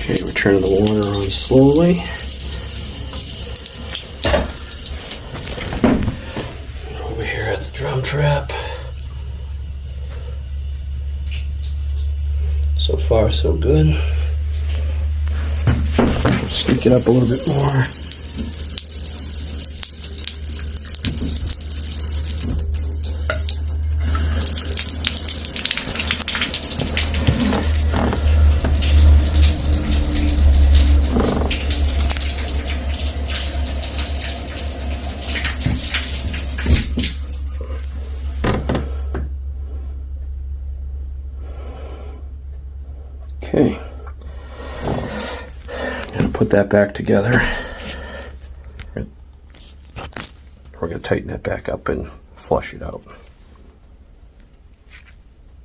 Okay, we're turning the water on slowly. Over here at the drum trap. So far, so good. Sneak it up a little bit more. Okay, I'm going to put that back together. We're going to tighten that back up and flush it out.